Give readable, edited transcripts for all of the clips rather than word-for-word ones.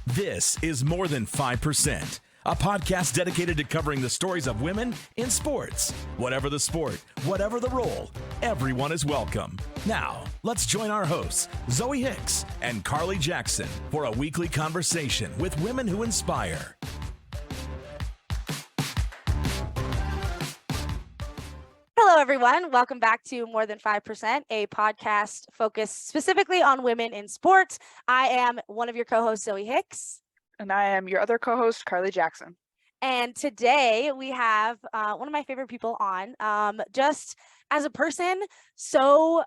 This is More Than 5%, a podcast dedicated to covering the stories of women in sports. Whatever the sport, whatever the role, everyone is welcome. Now, let's join our hosts, Zoe Hicks and Carly Jackson, for a weekly conversation with women who inspire. Hello, everyone. Welcome back to More Than 5%, a podcast focused specifically on women in sports. I am one of your co-hosts, Zoe Hicks. And I am your other co-host, Carly Jackson. And today we have one of my favorite people on. Just as a person, so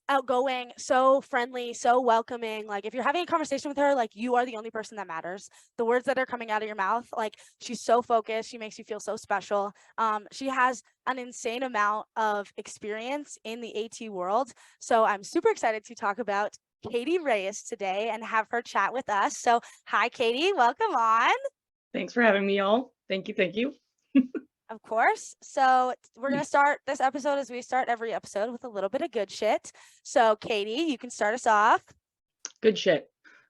outgoing, so friendly, so welcoming. Like, if you're having a conversation with her, like, you are the only person that matters. The words that are coming out of your mouth, like, she's so focused. She makes you feel so special. She has an insane amount of experience in the AT world. So I'm super excited to talk about Katie Reyes today and have her chat with us. So hi, Katie, welcome on. Thanks for having me, y'all. Thank you. Of course. So we're going to start this episode as we start every episode with a little bit of good shit. So Katie, you can start us off. Good shit.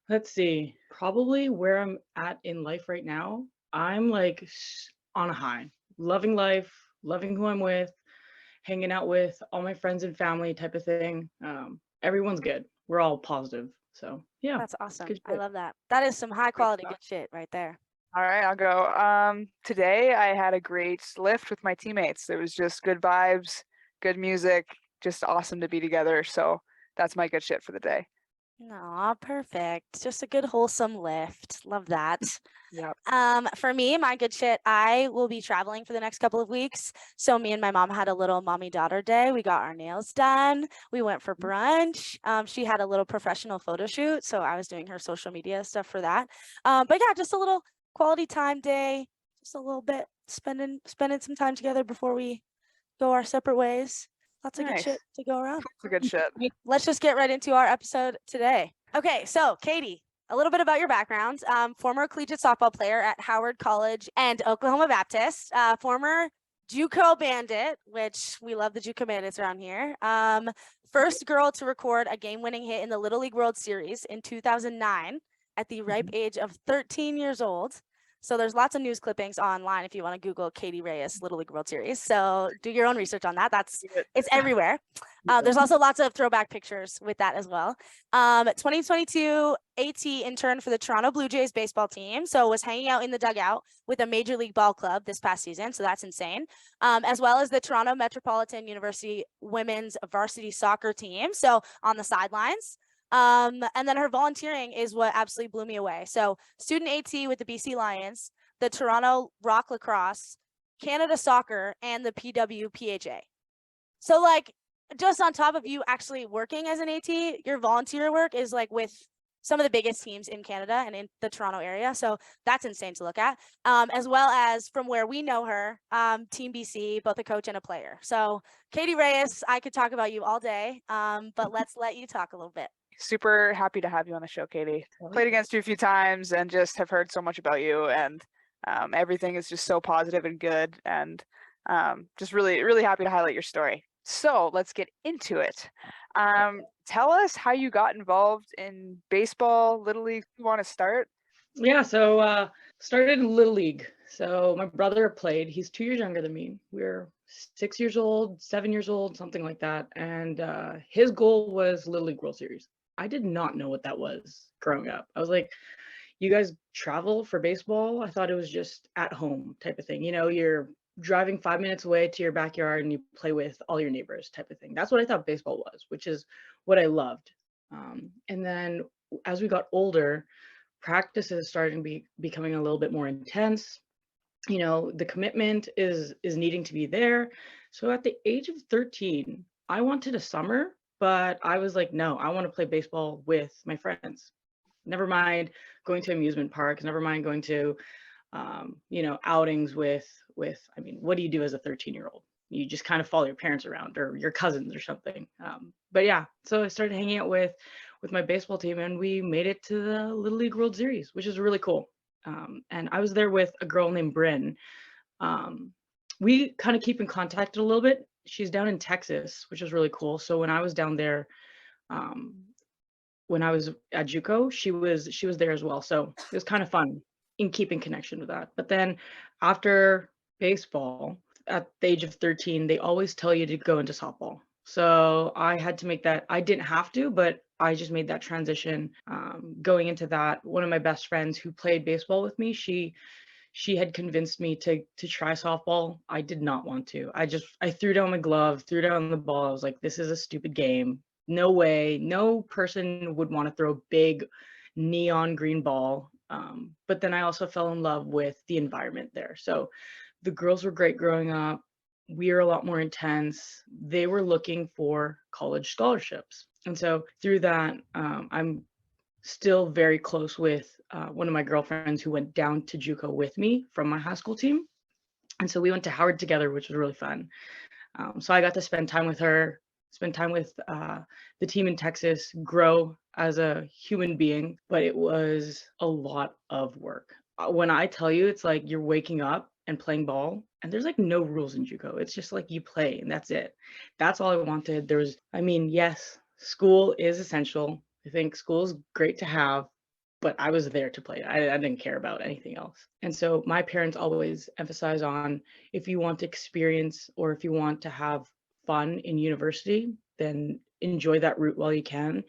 Let's see. Probably where I'm at in life right now, I'm like on a high. Loving life, loving who I'm with, hanging out with all my friends and family type of thing. Everyone's good. We're all positive. So yeah. That's awesome. I love that. That is some high quality good shit right there. All right, I'll go. Today I had a great lift with my teammates. It was just good vibes, good music, just awesome to be together. So that's my good shit for the day. Aw, perfect. Just a good wholesome lift. Love that. Yeah. For me, my good shit, I will be traveling for the next couple of weeks. So me and my mom had a little mommy-daughter day. We got our nails done. We went for brunch. She had a little professional photo shoot, so I was doing her social media stuff for that. But yeah, just a little quality time day, just a little bit spending some time together before we go our separate ways. Lots of good shit to go around. That's a good shit. Let's just get right into our episode today. Okay, so Katie, a little bit about your background. Former collegiate softball player at Howard College and Oklahoma Baptist. Former JUCO Bandit, which we love the JUCO Bandits around here. First girl to record a game-winning hit in the Little League World Series in 2009 at the ripe age of 13 years old. So there's lots of news clippings online if you want to Google Katie Reyes Little League World Series. So do your own research on that. It's everywhere. There's also lots of throwback pictures with that as well. 2022 AT intern for the Toronto Blue Jays baseball team. So was hanging out in the dugout with a major league ball club this past season. So that's insane. As well as the Toronto Metropolitan University women's varsity soccer team. So on the sidelines. And then her volunteering is what absolutely blew me away. So student AT with the BC Lions, the Toronto Rock Lacrosse, Canada Soccer, and the PWPHA. So like, just on top of you actually working as an AT, your volunteer work is like with some of the biggest teams in Canada and in the Toronto area. So that's insane to look at. As well as from where we know her, Team BC, both a coach and a player. So Katie Reyes, I could talk about you all day, but let's let you talk a little bit. Super happy to have you on the show, Katie. Played against you a few times and just have heard so much about you, and everything is just so positive and good, and just really happy to highlight your story. So let's get into it. Tell us how you got involved in baseball, Little League. You want to start? Yeah, so started in Little League. So my brother played. He's 2 years younger than me. We're 6 years old, 7 years old, something like that. And his goal was Little League World Series. I did not know what that was growing up. I was like, you guys travel for baseball? I thought it was just at home type of thing. You know, you're driving 5 minutes away to your backyard and you play with all your neighbors type of thing. That's what I thought baseball was, which is what I loved. And then as we got older, practices started to be becoming a little bit more intense. You know, the commitment is needing to be there. So at the age of 13, I wanted a summer, but I was like, no, I want to play baseball with my friends. Never mind going to amusement parks, never mind going to, outings with, I mean, what do you do as a 13-year-old? You just kind of follow your parents around or your cousins or something. But yeah, so I started hanging out with my baseball team and we made it to the Little League World Series, which is really cool. And I was there with a girl named Bryn. We kind of keep in contact a little bit. She's down in Texas, which is really cool. So when I was down there, when I was at JUCO, she was there as well. So it was kind of fun in keeping connection with that. But then after baseball, at the age of 13, they always tell you to go into softball. So I had to make that. I didn't have to, but I just made that transition. Going into that, one of my best friends who played baseball with me, she had convinced me to try softball. I did not want to. I threw down my glove, threw down the ball. I was like, this is a stupid game. No way. No person would want to throw a big neon green ball. But then I also fell in love with the environment there. So the girls were great growing up. We are a lot more intense. They were looking for college scholarships. And so through that, I'm still very close with one of my girlfriends who went down to JUCO with me from my high school team. And so we went to Howard together, which was really fun. So I got to spend time with her, spend time with the team in Texas, grow as a human being, but it was a lot of work. When I tell you, it's like you're waking up and playing ball, and there's like no rules in JUCO. It's just like you play and that's it. That's all I wanted. Yes, school is essential. I think school is great to have, but I was there to play. I didn't care about anything else. And so my parents always emphasize on, if you want to experience or if you want to have fun in university, then enjoy that route while you can.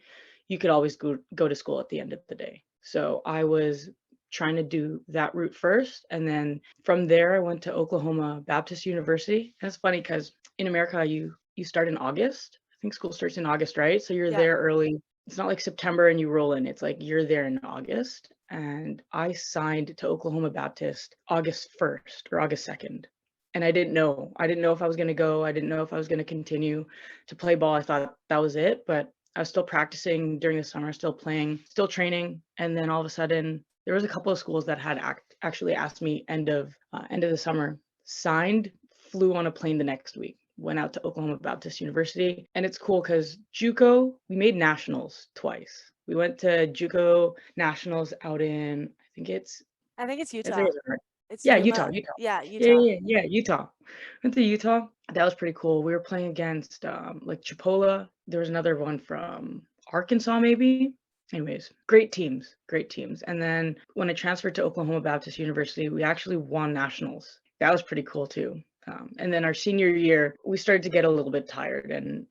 You could always go to school at the end of the day. So I was trying to do that route first. And then from there, I went to Oklahoma Baptist University. And it's funny because in America, you start in August. I think school starts in August, right? So you're there early. It's not like September and you roll in. It's like you're there in August. And I signed to Oklahoma Baptist August 1st or August 2nd. And I didn't know. I didn't know if I was going to go. I didn't know if I was going to continue to play ball. I thought that was it. But I was still practicing during the summer, still playing, still training. And then all of a sudden, there was a couple of schools that had actually asked me end of the summer, signed, flew on a plane the next week, went out to Oklahoma Baptist University. And it's cool because JUCO, we made nationals twice. We went to JUCO nationals out in, I think it's Utah. Yeah, Utah. Utah. Yeah, Utah. Yeah, Utah. Went to Utah. That was pretty cool. We were playing against like Chipola. There was another one from Arkansas, maybe. Anyways, great teams. And then when I transferred to Oklahoma Baptist University, we actually won nationals. That was pretty cool too. And then our senior year, we started to get a little bit tired, and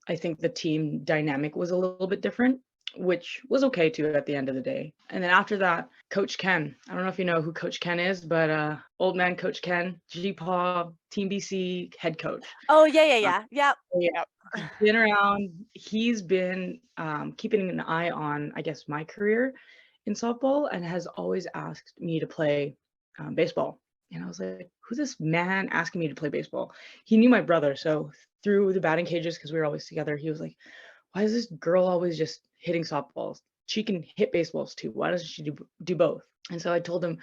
I think the team dynamic was a little bit different, which was okay too at the end of the day. And then after that, Coach Ken. I don't know if you know who Coach Ken is, but old man Coach Ken, GPAW, Team BC head coach. Oh, yeah. Yep. Been around. He's been keeping an eye on, I guess, my career in softball, and has always asked me to play baseball. And I was like, who's this man asking me to play baseball? He knew my brother. So through the batting cages, because we were always together, he was like, why is this girl always just hitting softballs? She can hit baseballs too. Why doesn't she do both? And so I told him,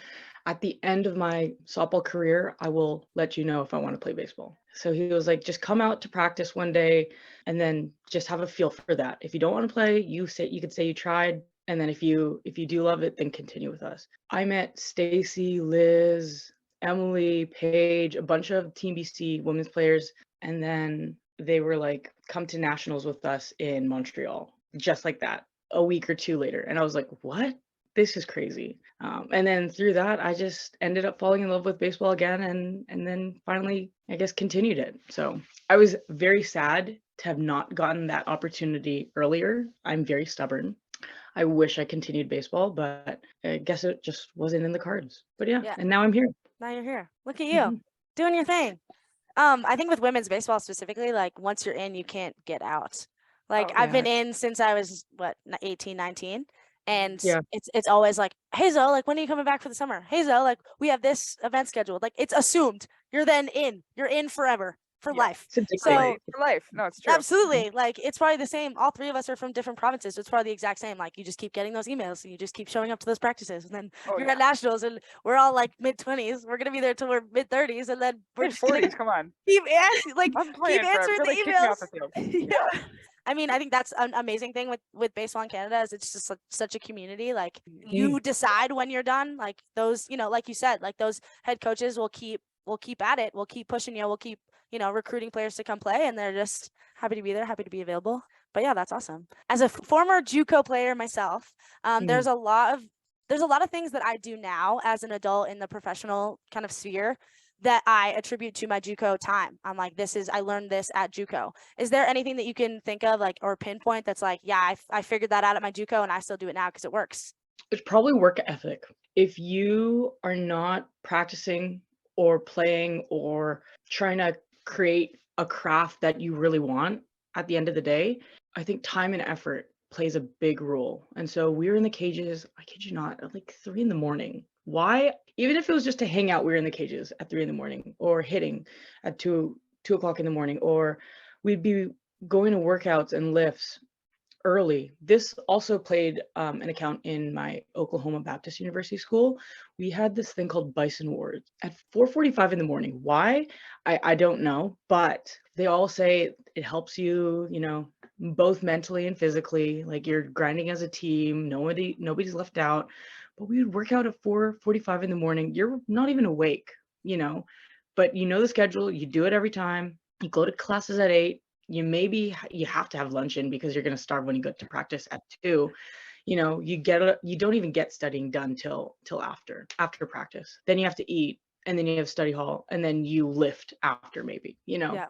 at the end of my softball career, I will let you know if I want to play baseball. So he was like, just come out to practice one day and then just have a feel for that. If you don't want to play, you could say you tried. And then if you do love it, then continue with us. I met Stacy, Liz, Emily, Paige, a bunch of Team BC women's players. And then they were like, come to nationals with us in Montreal, just like that, a week or two later. And I was like, what? This is crazy. And then through that, I just ended up falling in love with baseball again, and then finally, I guess, continued it. So I was very sad to have not gotten that opportunity earlier. I'm very stubborn. I wish I continued baseball, but I guess it just wasn't in the cards. But yeah. And now I'm here. Now you're here. Look at you doing your thing. I think with women's baseball specifically, like once you're in, you can't get out. Like I've been in since I was 18, 19. And it's always like, hey Zoe, like when are you coming back for the summer? Hey Zoe, like we have this event scheduled. Like it's assumed you're then in. You're in forever. For life. So for life. No, it's true. Absolutely. Like it's probably the same. All three of us are from different provinces. So it's probably the exact same. Like you just keep getting those emails and you just keep showing up to those practices. And then you're at nationals and we're all like mid-20s. We're gonna be there till we're mid-30s, and then we're just 40s. Come on. Keep answering the emails. Yeah. I mean, I think that's an amazing thing with baseball in Canada is it's just like such a community. Like you decide when you're done. Like those, like you said, like those head coaches will keep at it. We'll keep pushing you. We'll keep, recruiting players to come play, and they're just happy to be there, happy to be available. But yeah, that's awesome. As a former JUCO player myself, there's a lot of things that I do now as an adult in the professional kind of sphere that I attribute to my JUCO time. I'm like, I learned this at JUCO. Is there anything that you can think of, like, or pinpoint that's like, yeah, I figured that out at my JUCO and I still do it now because it works? It's probably work ethic. If you are not practicing or playing or trying to create a craft that you really want at the end of the day, I think time and effort plays a big role. And so we were in the cages, I kid you not, at like 3 a.m. Why? Even if it was just to hang out, we were in the cages at 3 a.m. or hitting at 2 o'clock in the morning, or we'd be going to workouts and lifts early. This also played an account in my Oklahoma Baptist University school. We had this thing called Bison Wars at 4:45 in the morning. Why? I don't know, but they all say it helps you, both mentally and physically, like you're grinding as a team, nobody's left out. But we would work out at 4:45 in the morning. You're not even awake, but you know the schedule, you do it every time. You go to classes at 8. You have to have lunch in because you're going to starve when you go to practice at 2. You don't even get studying done till after practice. Then you have to eat, and then you have study hall, and then you lift after, maybe. Yeah.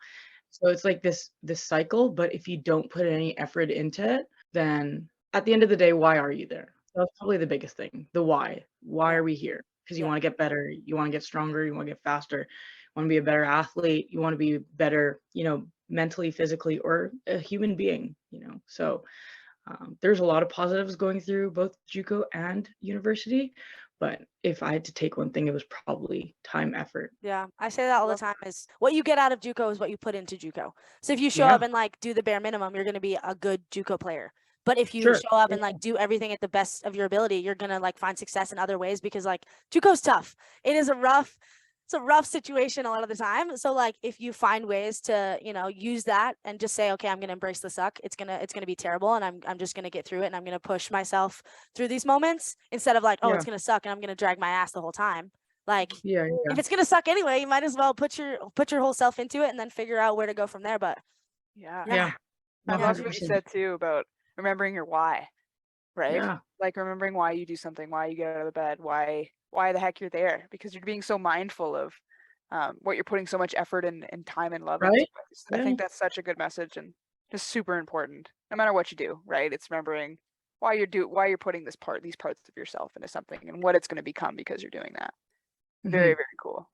So it's like this cycle, but if you don't put any effort into it, then at the end of the day, why are you there? That's probably the biggest thing. The why. Why are we here? Because you want to get better, you want to get stronger, you want to get faster, you want to be a better athlete, you want to be better, mentally, physically, or a human being, So there's a lot of positives going through both JUCO and university. But if I had to take one thing, it was probably time, effort. Yeah, I say that all the time, is what you get out of JUCO is what you put into JUCO. So if you show Yeah. up and like do the bare minimum, you're going to be a good JUCO player. But if you Sure. show up and like do everything at the best of your ability, you're going to like find success in other ways, because like JUCO's tough. It's a rough situation a lot of the time. So like if you find ways to, use that and just say, okay, I'm going to embrace the suck. It's going to be terrible, and I'm just going to get through it, and I'm going to push myself through these moments, instead of like, oh, Yeah. it's going to suck and I'm going to drag my ass the whole time. Like, Yeah. if it's gonna suck anyway, you might as well put your whole self into it and then figure out where to go from there. But Yeah. I love what you 100%. said too about remembering your why, right? Yeah. Like remembering why you do something, why you get out of the bed, why the heck you're there, because you're being so mindful of what you're putting so much effort and time and love into. Right? I think Yeah. that's such a good message and just super important, no matter what you do, right? It's remembering why you're putting these parts of yourself into something and what it's going to become because you're doing that. Very, very cool.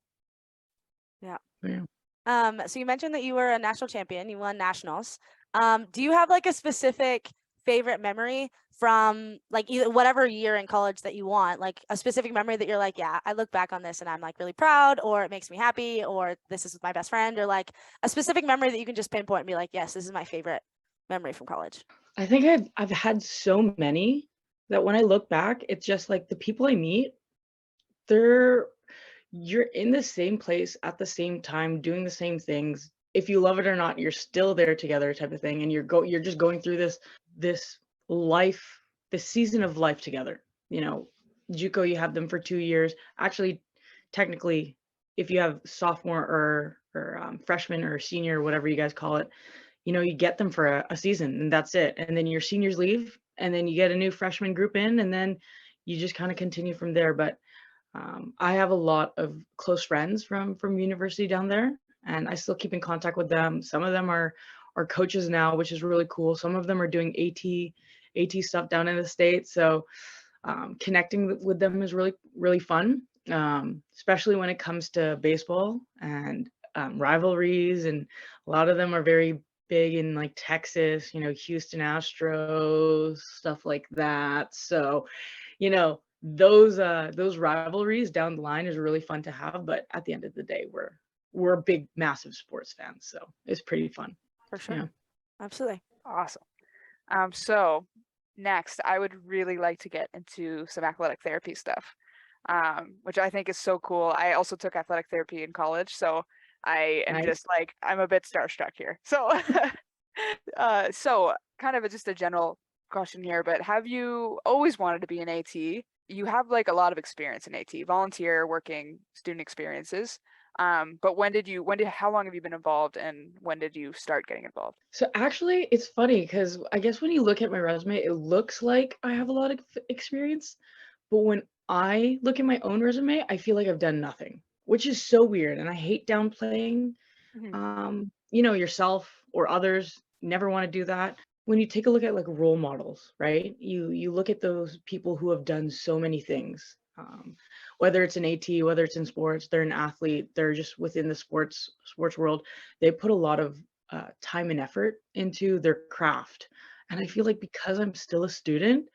yeah. Yeah. So you mentioned that you were a national champion, you won nationals. Do you have like a specific favorite memory from like either whatever year in college that you want, like a specific memory that you're like, yeah, I look back on this and I'm like really proud, or it makes me happy, or this is with my best friend, or like a specific memory that you can just pinpoint and be like, yes, this is my favorite memory from college? I think I've had so many that when I look back, it's just like the people I meet, you're in the same place at the same time doing the same things. If you love it or not, you're still there together, type of thing, and you're just going through this life, this season of life together. JUCO, you have them for 2 years. Actually, technically, if you have sophomore or freshman or senior, whatever you guys call it, you get them for a season, and that's it. And then your seniors leave, and then you get a new freshman group in, and then you just kind of continue from there. But I have a lot of close friends from university down there, and I still keep in contact with them. Some of them are coaches now, which is really cool. Some of them are doing AT stuff down in the States. So connecting with them is really, really fun, especially when it comes to baseball and rivalries. And a lot of them are very big in like Texas, Houston Astros, stuff like that. So, those rivalries down the line is really fun to have. But at the end of the day, we're big, massive sports fans. So it's pretty fun. For sure. Yeah. Absolutely. Awesome. So next, I would really like to get into some athletic therapy stuff, which I think is so cool. I also took athletic therapy in college, so I am Nice. just like, I'm a bit starstruck here. So, so kind of just a general question here, but have you always wanted to be an AT? You have like a lot of experience in AT, volunteer, working, student experiences. But how long have you been involved, and when did you start getting involved? So actually, it's funny because I guess when you look at my resume, it looks like I have a lot of experience. But when I look at my own resume, I feel like I've done nothing, which is so weird. And I hate downplaying, Mhm. yourself or others. Never want to do that. When you take a look at like role models, right? You look at those people who have done so many things. Whether it's in AT, whether it's in sports, they're an athlete, they're just within the sports world. They put a lot of time and effort into their craft. And I feel like because I'm still a student,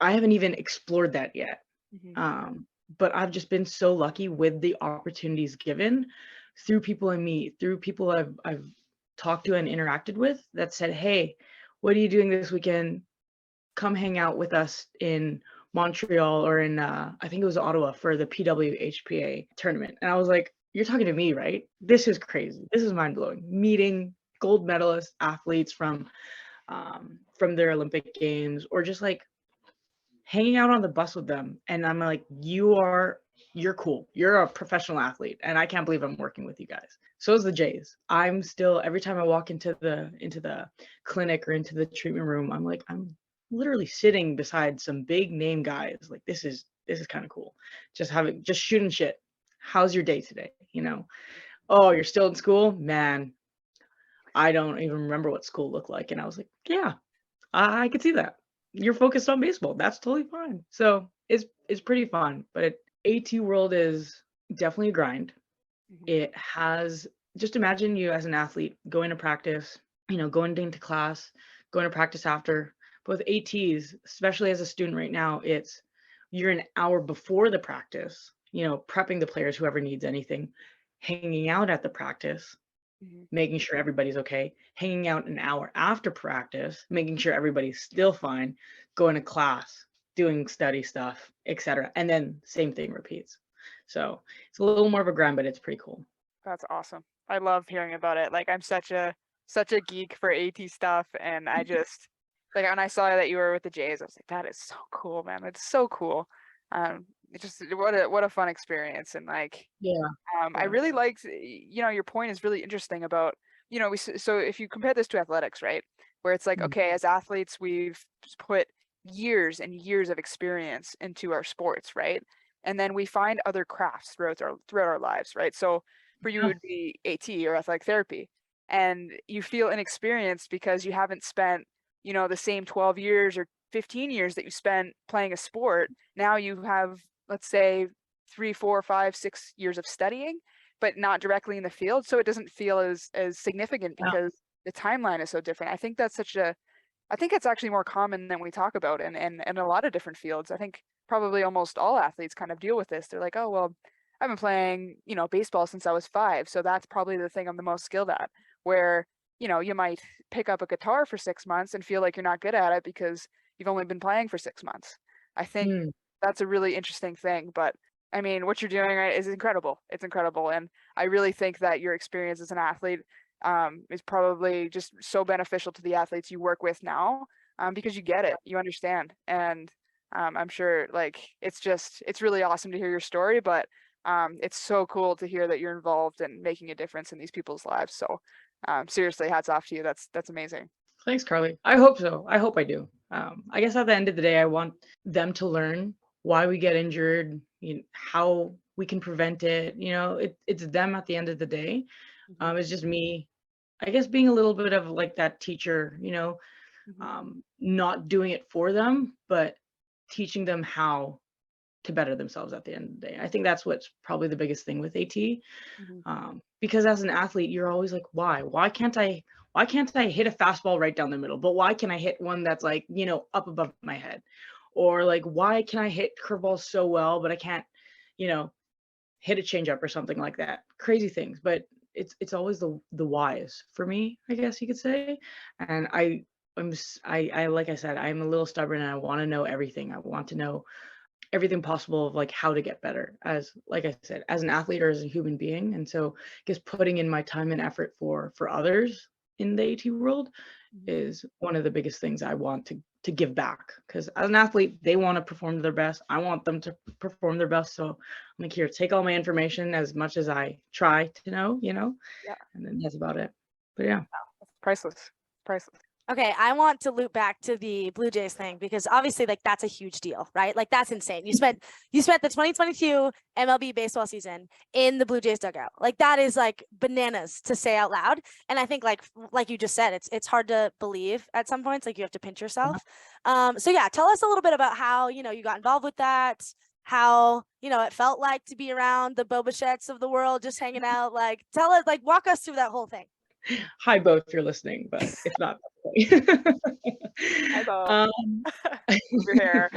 I haven't even explored that yet. Mhm. Um, but I've just been so lucky with the opportunities given through people I meet, through people I've talked to and interacted with that said, "Hey, what are you doing this weekend? Come hang out with us in Montreal or in I think it was Ottawa for the PWHPA tournament." And I was like, "You're talking to me, right? This is crazy. This is mind blowing." Meeting gold medalist athletes from their Olympic games, or just like hanging out on the bus with them, and I'm like, you're cool. You're a professional athlete, and I can't believe I'm working with you guys. So is the Jays. I'm still, every time I walk into the clinic or into the treatment room, I'm like, I'm literally sitting beside some big name guys. Like this is kind of cool. Just shooting shit. How's your day today? Oh, you're still in school? Man, I don't even remember what school looked like. And I was like, yeah, I could see that. You're focused on baseball. That's totally fine. So it's pretty fun. But AT world is definitely a grind. Mhm. It has, just imagine you as an athlete going to practice, going into class, going to practice after. But with ATs, especially as a student right now, you're an hour before the practice, prepping the players, whoever needs anything, hanging out at the practice, Mhm. making sure everybody's okay, hanging out an hour after practice, making sure everybody's still fine, going to class, doing study stuff, etc. And then same thing repeats. So it's a little more of a grind, but it's pretty cool. That's awesome. I love hearing about it. Like, I'm such a geek for AT stuff, and I just like when I saw that you were with the Jays, I was like, that is so cool, man. It's so cool. It just what a fun experience, and like Yeah. I Yeah. really liked, your point is really interesting about, so if you compare this to athletics, right? Where it's like, Mm. okay, as athletes, we've put years and years of experience into our sports, right? And then we find other crafts throughout our lives, right? So for you, it Yeah. would be AT or athletic therapy, and you feel inexperienced because you haven't spent, the same 12 years or 15 years that you spent playing a sport. Now you have, let's say, 3, 4, 5, 6 years of studying, but not directly in the field. So it doesn't feel as significant Yeah. because the timeline is so different. I think it's actually more common than we talk about in a lot of different fields. I think probably almost all athletes kind of deal with this. They're like, oh, well, I've been playing, baseball since I was 5. So that's probably the thing I'm the most skilled at. Where, you might pick up a guitar for 6 months and feel like you're not good at it because you've only been playing for 6 months. I think Mm. that's a really interesting thing. But I mean, what you're doing, right, is incredible. It's incredible. And I really think that your experience as an athlete is probably just so beneficial to the athletes you work with now, because you get it, you understand. And I'm sure like it's really awesome to hear your story, but it's so cool to hear that you're involved and making a difference in these people's lives. So seriously, hats off to you. That's amazing. Thanks, Carly. I hope so. I hope I do. I guess at the end of the day, I want them to learn why we get injured, how we can prevent it. It's them at the end of the day. Mhm. It's just me, I guess, being a little bit of like that teacher, Mhm. not doing it for them, but teaching them how to better themselves at the end of the day. I think that's what's probably the biggest thing with AT. Mhm. Because as an athlete, you're always like, why? Why can't I hit a fastball right down the middle? But why can I hit one that's like, up above my head? Or like, why can I hit curveballs so well, but I can't, you know, hit a changeup or something like that? Crazy things. But it's always the whys for me, I guess you could say. And I like I said, I'm a little stubborn and I want to know everything. I want to know everything possible of like how to get better, as like I said, as an athlete or as a human being. And so I guess putting in my time and effort for others in the AT world is one of the biggest things I want to give back, because as an athlete, they want to perform to their best. I want them to perform their best. So I'm like, here, take all my information as much as I try to know, Yeah. and then that's about it. But yeah. That's priceless. Priceless. Okay, I want to loop back to the Blue Jays thing, because obviously like that's a huge deal, right? Like that's insane. You spent the 2022 MLB baseball season in the Blue Jays dugout. Like that is like bananas to say out loud. And I think like you just said, it's hard to believe at some points, like you have to pinch yourself. So yeah, tell us a little bit about how, you got involved with that, how, it felt like to be around the Bobachets of the world, just hanging out. Like tell us, like walk us through that whole thing. Hi, Bo, if you're listening, but if not, Hi, Bo. Your hair.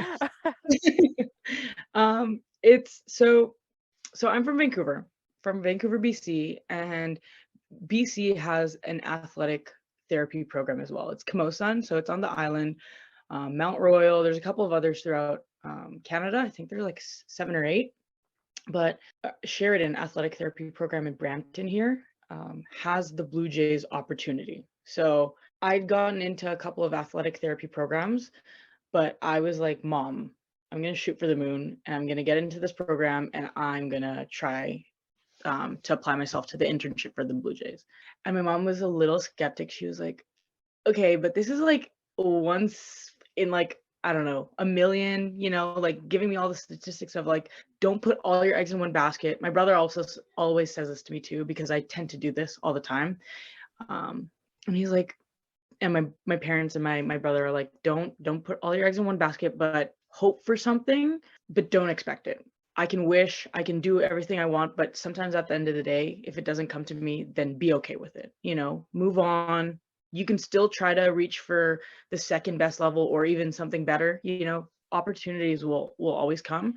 It's so I'm from Vancouver, BC, and BC has an athletic therapy program as well. It's Camosun, so it's on the island. Mount Royal, there's a couple of others throughout Canada. I think there's like 7 or 8, but Sheridan Athletic Therapy Program in Brampton here has the Blue Jays opportunity. So I'd gotten into a couple of athletic therapy programs, but I was like, Mom, I'm going to shoot for the moon and I'm going to get into this program and I'm going to try to apply myself to the internship for the Blue Jays. And my mom was a little skeptic. She was like, okay, but this is like once in like, I don't know, a million, like giving me all the statistics of like, don't put all your eggs in one basket. My brother also always says this to me too, because I tend to do this all the time. And he's like, and my parents and my brother are like, don't put all your eggs in one basket, but hope for something, but don't expect it. I can wish, I can do everything I want, but sometimes at the end of the day, if it doesn't come to me, then be okay with it. Move on. You can still try to reach for the second best level or even something better. Opportunities will always come,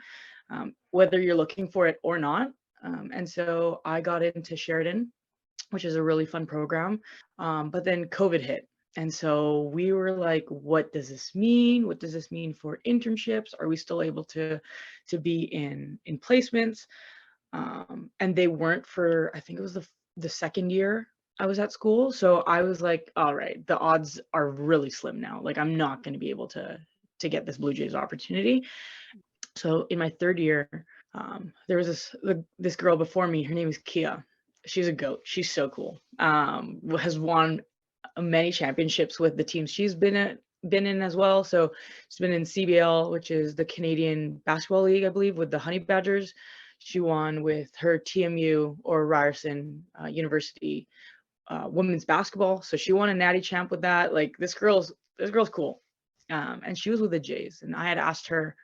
whether you're looking for it or not. And so I got into Sheridan, which is a really fun program. But then COVID hit. And so we were like, what does this mean? What does this mean for internships? Are we still able to be in placements? And they weren't for, I think it was the second year I was at school. So I was like, all right, the odds are really slim now. Like I'm not going to be able to get this Blue Jays opportunity. So in my third year, there was this girl before me. Her name is Kia. She's a goat. She's so cool. Has won many championships with the teams she's been in as well. So she's been in CBL, which is the Canadian Basketball League, I believe, with the Honey Badgers. She won with her TMU or Ryerson University women's basketball. So she won a natty champ with that. Like this girl's cool. And she was with the Jays, and I had asked her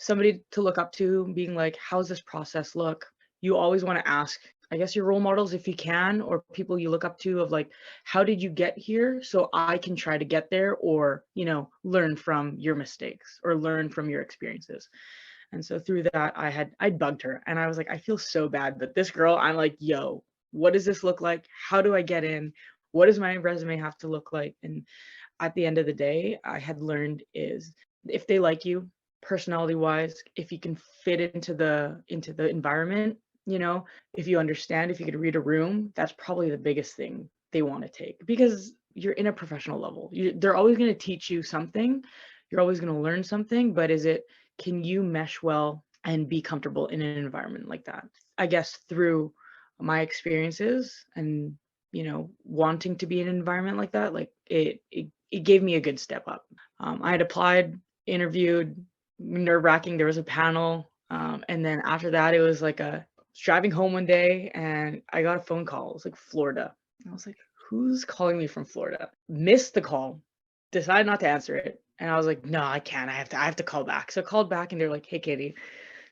somebody to look up to, being like, how's this process look? You always want to ask, I guess, your role models, if you can, or people you look up to, of like, how did you get here so I can try to get there, or, learn from your mistakes or learn from your experiences. And so through that, I bugged her, and I was like, I feel so bad, but this girl, I'm like, yo, what does this look like? How do I get in? What does my resume have to look like? And at the end of the day, I had learned is if they like you personality wise, if you can fit into the environment, if you understand, if you could read a room, that's probably the biggest thing they want to take, because you're in a professional level. They're always going to teach you something. You're always going to learn something, but can you mesh well and be comfortable in an environment like that? I guess through my experiences and, wanting to be in an environment like that, like it gave me a good step up. I had applied, interviewed, nerve-wracking. There was a panel. And then after that, it was like driving home one day and I got a phone call. It was like Florida. I was like, who's calling me from Florida? Missed the call, decided not to answer it. And I was like, no, I can't. I have to call back. So I called back and they're like, hey, Katie.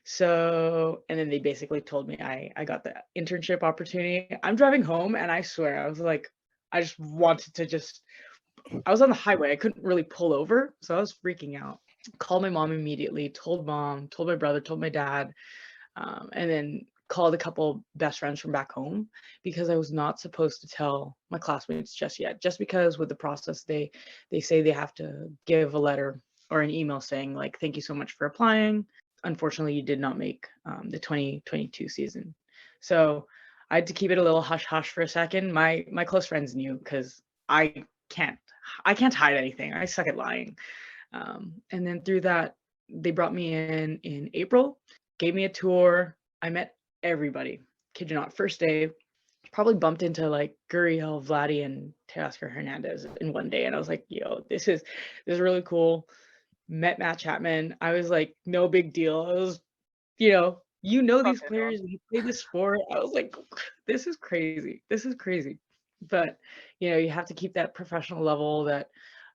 So, and then they basically told me I got the internship opportunity. I'm driving home and I swear, I was like, I just wanted to I was on the highway. I couldn't really pull over. So I was freaking out. Called my mom immediately, told mom, told my brother, told my dad, and then called a couple best friends from back home, because I was not supposed to tell my classmates just yet, just because with the process, they say they have to give a letter or an email saying like, thank you so much for applying. Unfortunately, you did not make the 2022 season. So I had to keep it a little hush hush for a second. My close friends knew, because I I can't hide anything. I suck at lying. And then through that, they brought me in April, gave me a tour. I met everybody. Kid you not, first day, probably bumped into like Guriel, Vladdy, and Teoscar Hernandez in one day. And I was like, yo, this is really cool. Met Matt Chapman. I was like, no big deal. I was, these Okay, players, you play this sport. I was like, this is crazy. This is crazy. But, you have to keep that professional level. That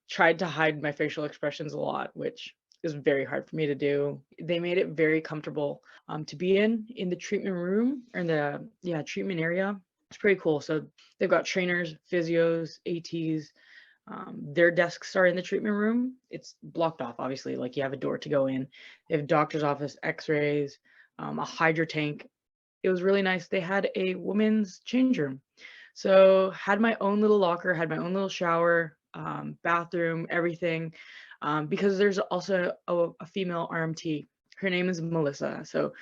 tried to hide my facial expressions a lot, which is very hard for me to do. They made it very comfortable to be in the treatment room, or in the treatment area. It's pretty cool. So they've got trainers, physios, ATs. Their desks are in the treatment room. It's blocked off, obviously. Like, you have a door to go in. They have doctor's office, X-rays, a hydro tank. It was really nice. They had a women's change room. So had my own little locker, had my own little shower, bathroom, everything. Because there's also a female RMT. Her name is Melissa. So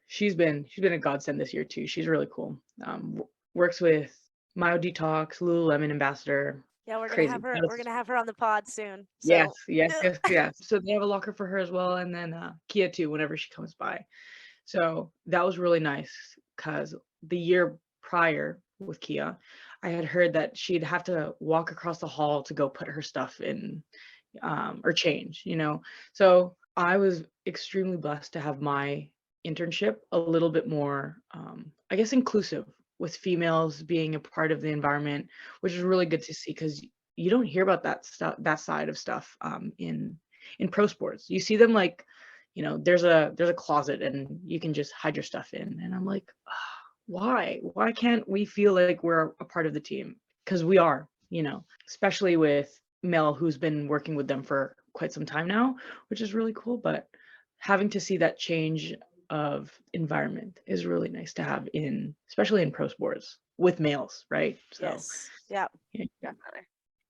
she's been a godsend this year too. She's really cool. Works with Myo Detox, Lululemon ambassador. Yeah, we're Crazy. gonna have her. That is- We're gonna have her on the pod soon. Yes, So yes. So they have a locker for her as well, and then Kia too, whenever she comes by. So that was really nice, because the year prior with Kia, I had heard that she'd have to walk across the hall to go put her stuff in, or change, So I was extremely blessed to have my internship a little bit more, I guess, inclusive, with females being a part of the environment, which is really good to see, because you don't hear about that stuff, that side of stuff, in pro sports. You see them like, there's a closet and you can just hide your stuff in, and I'm like, why can't we feel like we're a part of the team? Because we are, especially with Mel, who's been working with them for quite some time now, which is really cool. But having to see that change of environment is really nice to have, especially in pro sports with males, right? So yes, yeah. definitely.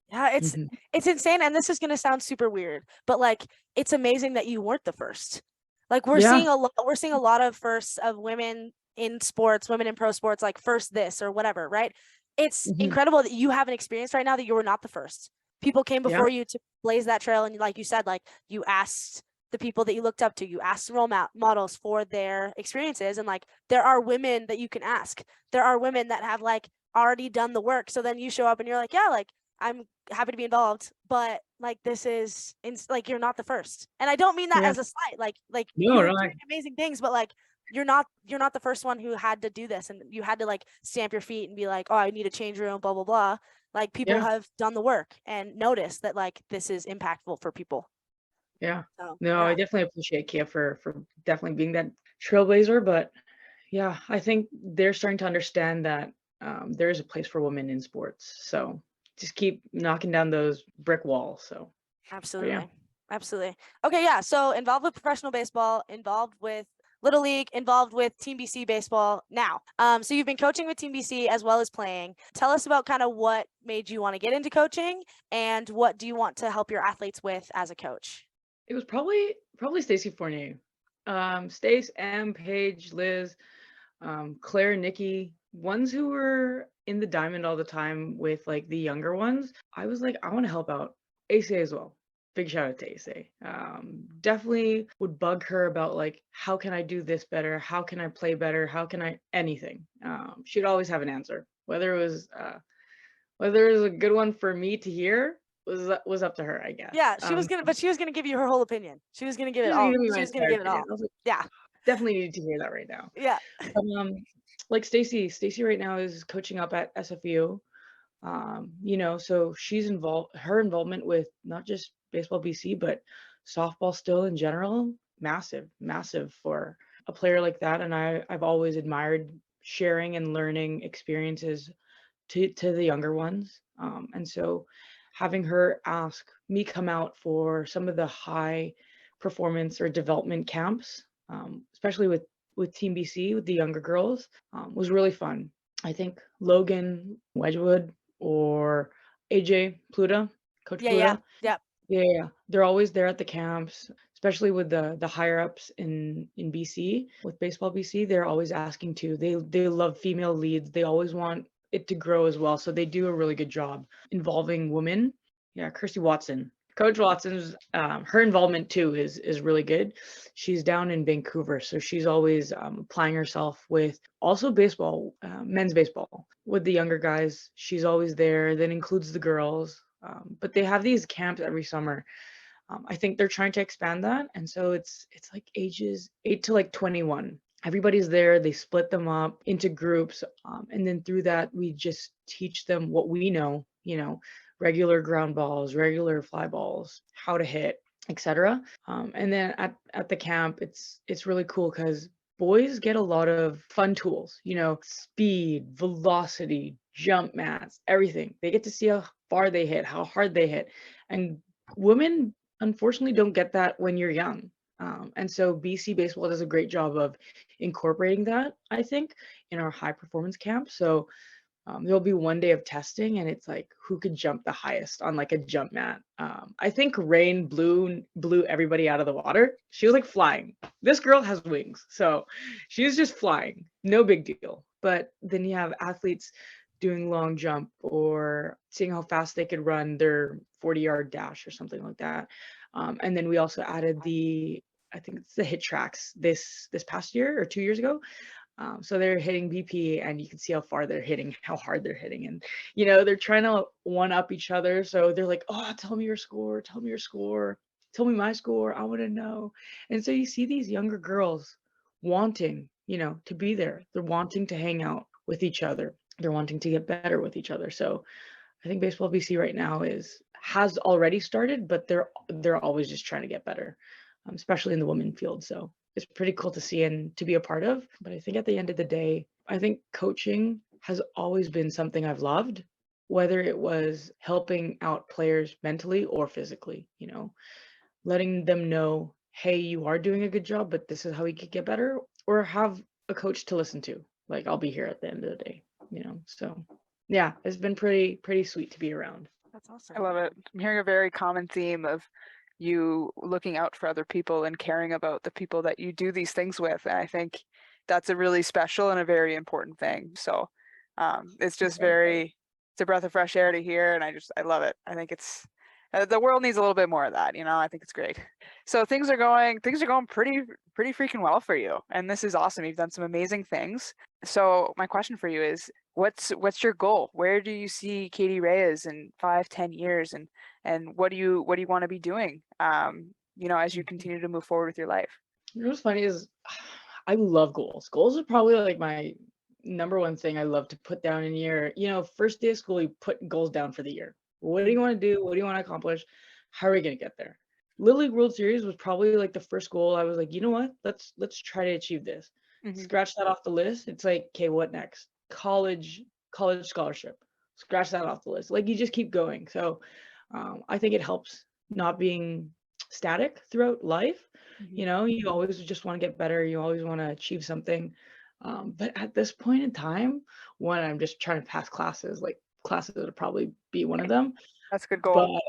Yeah, Mhm. it's insane, and this is gonna sound super weird, but like, it's amazing that you weren't the first. Like, we're Yeah. seeing a lot of firsts of women in sports, women in pro sports, like first this or whatever, right? It's Mhm. incredible that you have an experience right now that you were not the first. People came Yeah. before you to blaze that trail, and like you said, like, you asked the people that you looked up to, you asked the models for their experiences, and like, there are women that you can ask. There are women that have like already done the work. So then you show up and you're like, yeah, like, I'm happy to be involved, but like, this is like, you're not the first. And I don't mean that Yeah. as a slight, like No, you're no, doing amazing things, but like, you're not the first one who had to do this, and you had to like stamp your feet and be like, oh, I need a change room, blah blah blah. Like, people Yeah. have done the work and noticed that like, this is impactful for people. Yeah. So No, I yeah. definitely appreciate Kia for definitely being that trailblazer. But yeah, I think they're starting to understand that there is a place for women in sports. So just keep knocking down those brick walls. So, but yeah. Absolutely. Okay, yeah. So, involved with professional baseball, involved with Little League, involved with Team BC baseball now. So you've been coaching with Team BC as well as playing. Tell us about kind of what made you want to get into coaching, and what do you want to help your athletes with as a coach? It was probably Stacy Fournier. Stace, M, Paige, Liz, Claire, Nikki, ones who were in the diamond all the time with like the younger ones. I was like, I want to help out. Asa as well. Big shout out to Asa. Definitely would bug her about like, how can I do this better? How can I play better? How can I anything? She'd always have an answer. Whether it was a good one for me to hear was up to her, I guess. Yeah, she was gonna give you her whole opinion. She was gonna give it She's all. gonna give me She my was gonna entire give it all. opinion. I was like, Yeah, definitely need to hear that right now. yeah. Like Stacy right now is coaching up at SFU. So her involvement with not just baseball BC, but softball still in general, massive for a player like that. And I've always admired sharing and learning experiences to the younger ones. And so having her ask me come out for some of the high performance or development camps, especially with Team BC, with the younger girls, was really fun. I think Logan Wedgwood or AJ Pluta, Coach Yeah. Pluta. Yeah. They're always there at the camps, especially with the higher ups in BC with baseball BC. They're always asking to. They love female leads. They always want it to grow as well. So they do a really good job involving women. Yeah, Kirsty Watson. Coach Watson's her involvement too is really good. She's down in Vancouver, so she's always applying herself with also baseball, men's baseball with the younger guys. She's always there. That includes the girls, but they have these camps every summer. I think they're trying to expand that, and so it's like ages 8 to like 21. Everybody's there. They split them up into groups, and then through that we just teach them what we know. Regular ground balls, regular fly balls, how to hit, etc. And then at the camp, it's really cool because boys get a lot of fun tools, speed, velocity, jump mats, everything. They get to see how far they hit, how hard they hit. And women, unfortunately, don't get that when you're young. And so BC Baseball does a great job of incorporating that, I think, in our high performance camp. So there'll be one day of testing and it's like who could jump the highest on like a jump mat. I think Rain blew everybody out of the water. She was like flying. This girl has wings, so she's just flying, no big deal. But then you have athletes doing long jump or seeing how fast they could run their 40-yard dash or something like that. And then we also added I think it's the hit tracks this past year or 2 years ago. So they're hitting BP and you can see how far they're hitting, how hard they're hitting. And, they're trying to one up each other. So they're like, oh, tell me your score. Tell me your score. Tell me my score. I want to know. And so you see these younger girls wanting, to be there. They're wanting to hang out with each other. They're wanting to get better with each other. So I think Baseball BC right now has already started, but they're always just trying to get better, especially in the women field. So it's pretty cool to see and to be a part of. But I think at the end of the day, I think coaching has always been something I've loved, whether it was helping out players mentally or physically, letting them know, hey, you are doing a good job, but this is how we could get better, or have a coach to listen to. Like, I'll be here at the end of the day, So yeah, it's been pretty sweet to be around. That's awesome. I love it. I'm hearing a very common theme of you looking out for other people and caring about the people that you do these things with. And I think that's a really special and a very important thing. So it's just it's a breath of fresh air to hear. And I love it. I think it's, the world needs a little bit more of that. I think it's great. So things are going pretty freaking well for you. And this is awesome. You've done some amazing things. So my question for you is, what's your goal? Where do you see Katie Reyes in 5-10 years? And what do you want to be doing, as you continue to move forward with your life? What's funny is I love goals. Goals are probably like my number one thing I love to put down in year. First day of school, you put goals down for the year. What do you want to do? What do you want to accomplish? How are we going to get there? Little League World Series was probably like the first goal. I was like, you know what? Let's try to achieve this. Mm-hmm. Scratch that off the list. It's like, okay, what next? College scholarship. Scratch that off the list. Like, you just keep going. So I think it helps not being static throughout life. Mm-hmm. You always just want to get better. You always want to achieve something. But at this point in time, when I'm just trying to pass classes, like classes would probably be one of them. That's a good goal.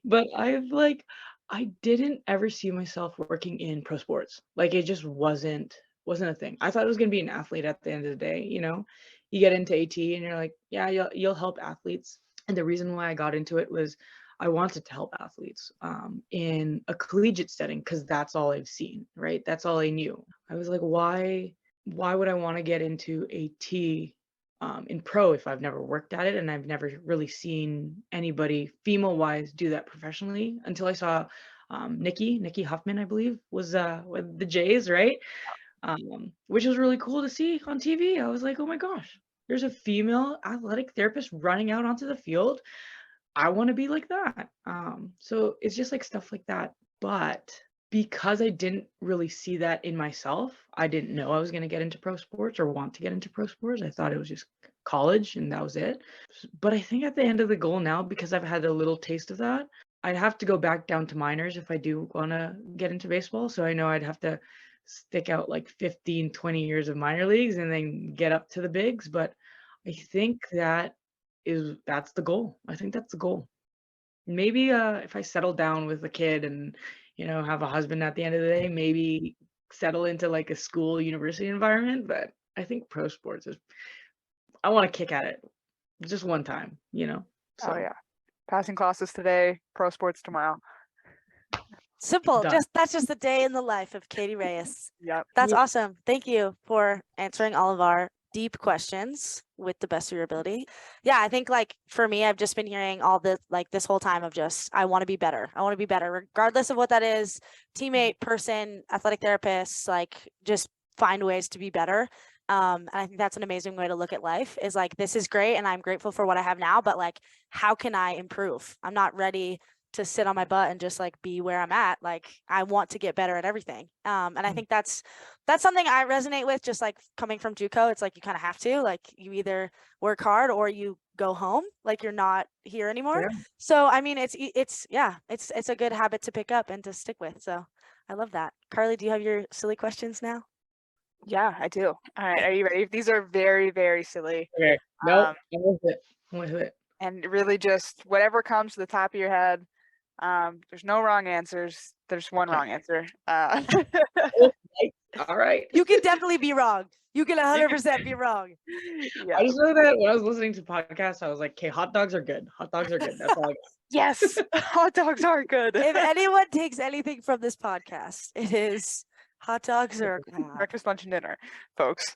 But I didn't ever see myself working in pro sports. Like, it just wasn't a thing. I thought it was going to be an athlete at the end of the day. You get into AT and you're like, yeah, you'll help athletes. And the reason why I got into it was I wanted to help athletes in a collegiate setting, because that's all I've seen, right? That's all I knew. I was like, why would I want to get into AT in pro if I've never worked at it and I've never really seen anybody female-wise do that professionally, until I saw Nikki Huffman, I believe, was with the Jays, right? Which was really cool to see on TV. I was like, oh my gosh, there's a female athletic therapist running out onto the field. I want to be like that. So it's just like stuff like that. But because I didn't really see that in myself, I didn't know I was going to get into pro sports or want to get into pro sports. I thought it was just college and that was it. But I think at the end of the goal now, because I've had a little taste of that, I'd have to go back down to minors if I do want to get into baseball. So I know I'd have to stick out like 15, 20 years of minor leagues and then get up to the bigs. But I think that's the goal. I think that's the goal. Maybe if I settle down with a kid and, have a husband at the end of the day, maybe settle into like a school, university environment. But I think pro sports I want to kick at it just one time, you know. Oh yeah. Passing classes today, pro sports tomorrow. Simple. Done. That's just the day in the life of Katie Reyes. Yep. That's Yeah. awesome. Thank you for answering all of our deep questions with the best of your ability. Yeah, I think like for me, I've just been hearing all this like this whole time of just I want to be better. I want to be better, regardless of what that is. Teammate, person, athletic therapist, like just find ways to be better. And I think that's an amazing way to look at life is like this is great and I'm grateful for what I have now, but like how can I improve? I'm not ready to sit on my butt and just like be where I'm at. Like I want to get better at everything. And I think that's something I resonate with, just like coming from JUCO. It's like you kind of have to, like you either work hard or you go home, like you're not here anymore. Yeah. So I mean it's a good habit to pick up and to stick with. So I love that. Carly, do you have your silly questions now? Yeah, I do. All right, are you ready? These are very, very silly. Okay. No, Um, I'm with it. I'm with it. and really just whatever comes to the top of your head. There's no wrong answers. There's one wrong answer. All right. You can definitely be wrong. You can 100% be wrong. Yeah. I just know that when I was listening to podcasts, I was like, okay, hot dogs are good. Hot dogs are good. That's all I got. Yes, hot dogs are good. If anyone takes anything from this podcast, it is hot dogs or Breakfast, lunch, and dinner, folks.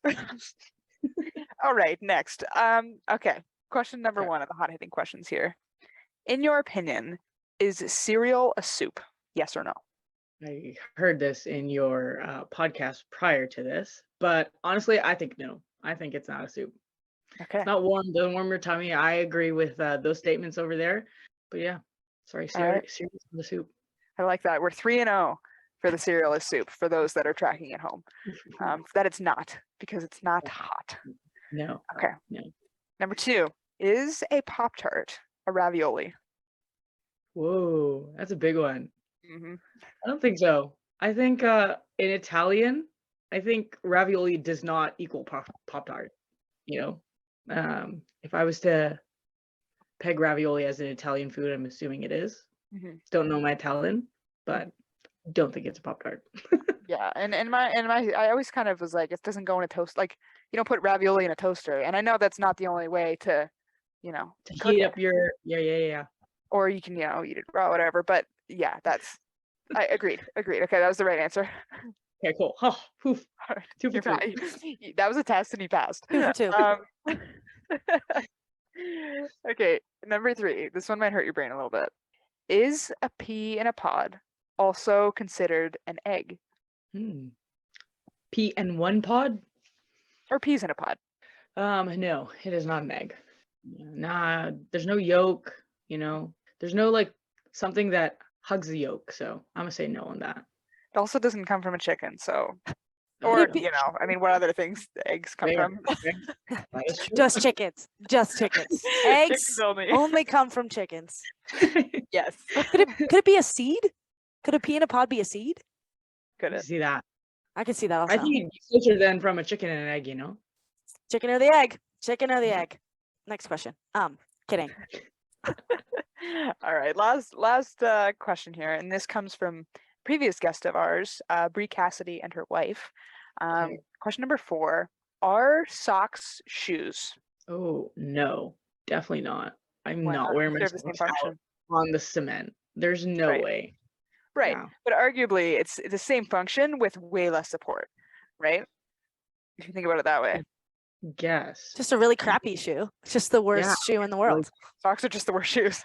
All right, next. Okay. Question number Okay. one of the hot hitting questions here. In your opinion, is cereal a soup? Yes or no? I heard this in your podcast prior to this, but honestly, I think no. I think it's not a soup. Okay. It's not warm. Doesn't warm your tummy. I agree with those statements over there. But yeah, sorry, All right. cereal's the soup. I like that. We're 3-0 for the cereal is soup for those that are tracking at home. That it's not because it's not hot. No. Okay. No. Number two, is a Pop-Tart a ravioli? Whoa, that's a big one. Mm-hmm. I don't think so. I think in Italian, I think ravioli does not equal Pop-Tart. You know, if I was to peg ravioli as an Italian food, I'm assuming it is. Mm-hmm. Don't know my Italian, but don't think it's a Pop-Tart. Yeah, and I always kind of was like, it doesn't go in a toast. Like you don't put ravioli in a toaster, and I know that's not the only way to, To cook heat it. up your yeah. Or you can, eat it raw, whatever. But yeah, I agreed. Okay, that was the right answer. Okay, cool. Oh, poof. All right, 2 for 2. that was a test, and he passed. 2 for 2. Okay, number three. This one might hurt your brain a little bit. Is a pea in a pod also considered an egg? Pea and one pod? Or peas in a pod? No, it is not an egg. Nah, there's no yolk, There's no like something that hugs the yolk, so I'm gonna say no on that. It also doesn't come from a chicken, so or what other things the eggs come from? That is true. Just chickens. Eggs Chickens only. only come from chickens. Yes. Could it be a seed? Could a pea in a pod be a seed? Could I it? see that. I can see that also. I think it's closer than from a chicken and an egg, Chicken or the egg? Chicken or the egg? Next question. Kidding. All right, last question here, and this comes from previous guest of ours, Bree Cassidy and her wife. Okay. Question number 4: are socks shoes? Oh no, definitely not. I'm Why not not? wearing my Serve the same socks out function. on the cement. There's no Right. way. Right, No. but arguably it's the same function with way less support, right? If you think about it that way. Guess. Just a really crappy shoe. It's just the worst shoe in the world. Socks are just the worst shoes.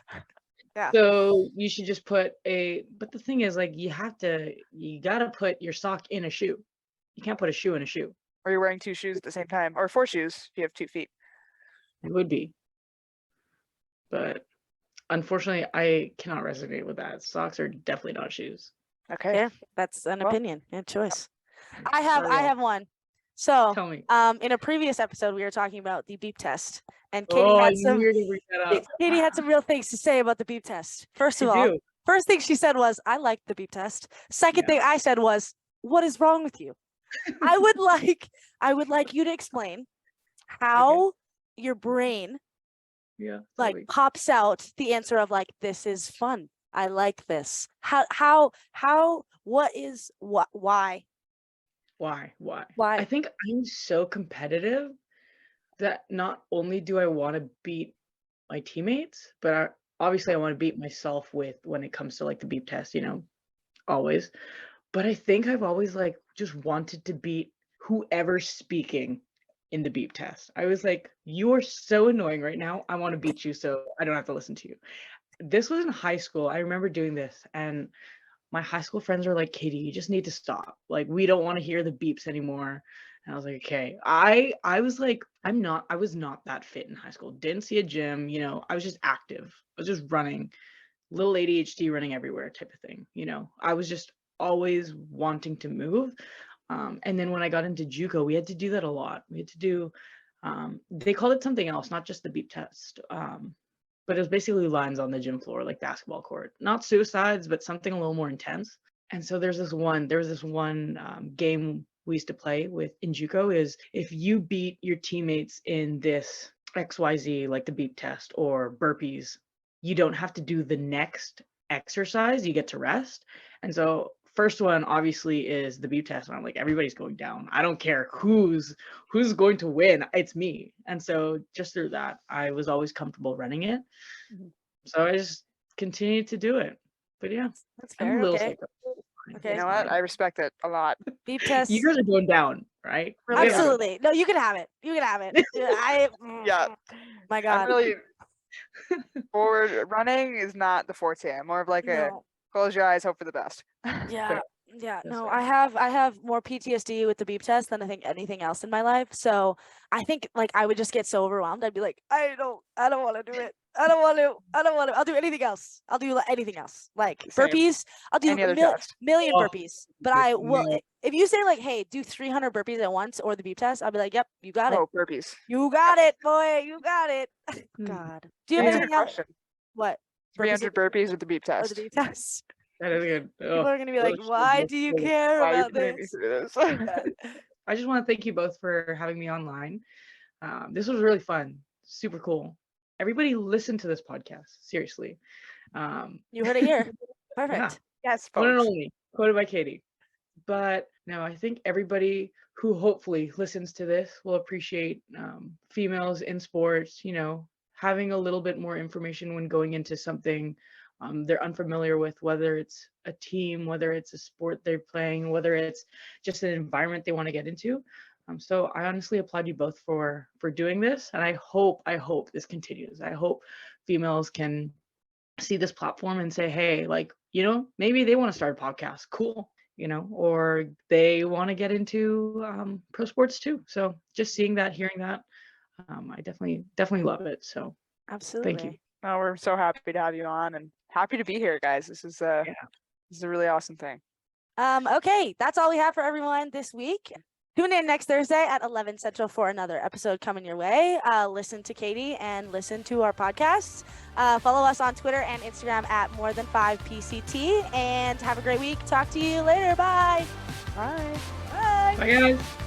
Yeah. So you should just put but the thing is, like, you gotta put your sock in a shoe. You can't put a shoe in a shoe. Or you're wearing 2 shoes at the same time, or 4 shoes if you have 2 feet. It would be. But unfortunately, I cannot resonate with that. Socks are definitely not shoes. Okay. Yeah, that's an Well, opinion and choice. I have Sorry. one. So Tell me. in a previous episode we were talking about the beep test, and I Katie had knew some you were gonna bring that up. Katie had some real things to say about the beep test. First of You all, do. first thing she said was, I like the beep test. Second Yeah. thing I said was, what is wrong with you? I would like you to explain how your brain Yeah. like tell me. pops out the answer of like, this is fun. I like this. Why? Why? Why? I think I'm so competitive that not only do I want to beat my teammates, but obviously I want to beat myself with when it comes to like the beep test, always. But I think I've always like just wanted to beat whoever's speaking in the beep test. I was like, you are so annoying right now. I want to beat you so I don't have to listen to you. This was in high school. I remember doing this, and my high school friends were like, Katie, you just need to stop. Like, we don't want to hear the beeps anymore. And I was like, okay. I was like, I was not that fit in high school. Didn't see a gym, I was just active. I was just running, little ADHD running everywhere type of thing. I was just always wanting to move. And then when I got into JUCO, we had to do that a lot. We had to do, they called it something else, not just the beep test. But it was basically lines on the gym floor, like basketball court. Not suicides, but something a little more intense. And so there was this one game we used to play with in JUCO is if you beat your teammates in this XYZ, like the beep test or burpees, you don't have to do the next exercise, you get to rest. And so first one obviously is the beep test. And I'm like, everybody's going down. I don't care who's going to win. It's me. And so just through that, I was always comfortable running it. So I just continued to do it. But yeah, that's fair. Okay. You know what? I respect it a lot. Beep test. You guys are going down, right? Really absolutely. No, you can have it. You can have it. Yeah. My God. I'm really forward running is not the forte. I'm more of like a close your eyes, hope for the best. Yeah. Yeah, no, I have more PTSD with the beep test than I think anything else in my life. So I think like I would just get so overwhelmed. I'd be like, I don't want to do it. I don't want to. I'll do anything else. I'll do anything else. Like burpees. I'll do million burpees. But I will. If you say like, hey, do 300 burpees at once or the beep test, I'll be like, yep, you got it. Oh, burpees. You got it, boy. You got it. God. Do you have anything else? What? 300 burpees with the beep test. Or the beep test. That is good. People are going to be like, why do you care about this? I just want to thank you both for having me online. This was really fun. Super cool. Everybody listen to this podcast. Seriously. You heard it here. Perfect. Yeah. Yes, folks. One and only. Quoted by Katie. But no, I think everybody who hopefully listens to this will appreciate females in sports, having a little bit more information when going into something they're unfamiliar with, whether it's a team, whether it's a sport they're playing, whether it's just an environment they want to get into. So I honestly applaud you both for doing this. And I hope this continues. I hope females can see this platform and say, hey, like, maybe they want to start a podcast. Cool. Or they want to get into pro sports too. So just seeing that, hearing that, I definitely love it. So absolutely. Thank you. Oh, we're so happy to have you on and happy to be here, guys. This is a really awesome thing. Okay, that's all we have for everyone this week. Tune in next Thursday at 11 Central for another episode coming your way. Listen to Katie and listen to our podcasts. Follow us on Twitter and Instagram at more5PCT and have a great week. Talk to you later. Bye. Bye. Bye. Bye, guys.